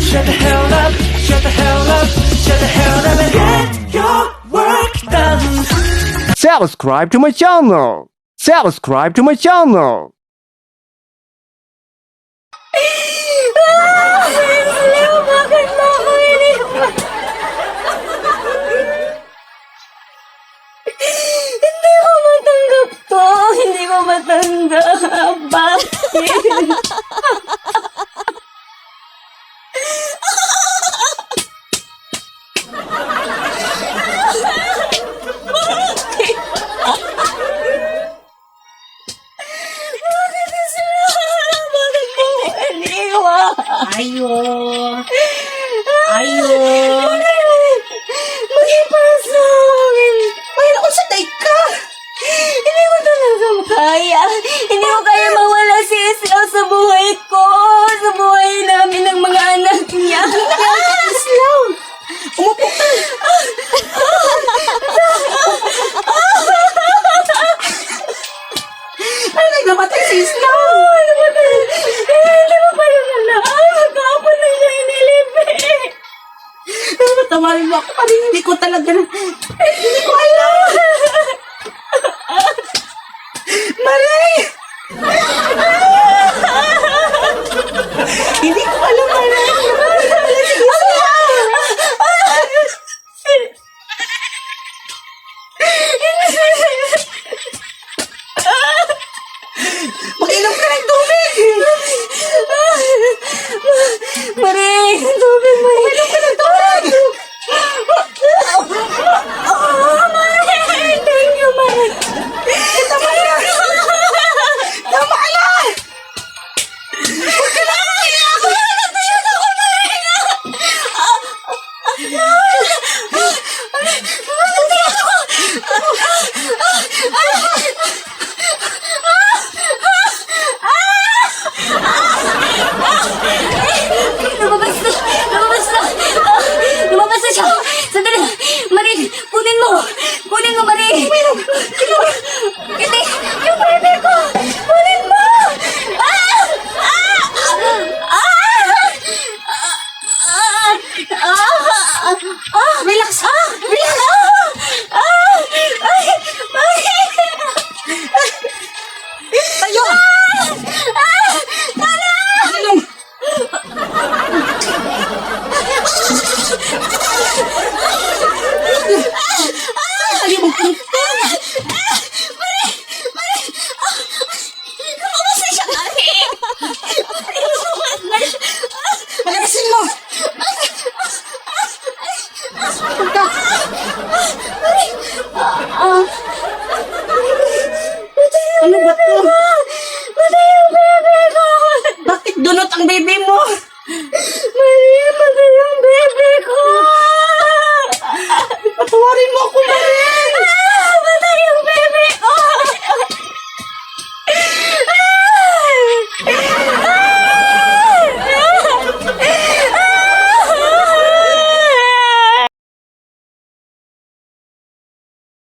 Shut the hell up, shut the hell up, shut the hell up and get your work done. Subscribe to my channel. Subscribe to my channel. Leo, bakit mo ako iniwan? Hindi ko matanggap to. Hindi ko matanggap. Bakit? Ayo. Ayo. Magipasawin. Ay, naku, sanay ka. Hindi ko talaga kaya. Hindi ko kaya mawala si Isla sa buhay ko. Sa buhay namin ng mga anak niya. Islam. Umupo ka. Ano naglamatay si Islam? Hindi mo pa rin alam. Kahapon na niya inilipi. Tawagin mo ako pa rin. Hindi ko talaga hindi ko alam. Maray! Hindi ko alam, Maray. Mag-inom ka ng tubig. Maring, tubig mo. Mag-inom ka ng tubig. Maring, thank you, Maring. Tama na. Tama na. Huwag ka na. Natayot ako, Maring. Natayot ako. Lumabas na! Lumabas na! Lumabas na siya! Sandali! Maring! Kunin mo! Kunin mo, Maring! Hindi! Yung bebe ko! Kunin mo! Relax. Relax! Tayo. Inom. Tayo mo. Lumabas na siya, Maring! Lumabas na siya! Palakasin mo. Punta. Ano ba to? Patay yung bebe ko! Bakit dunot ang baby mo?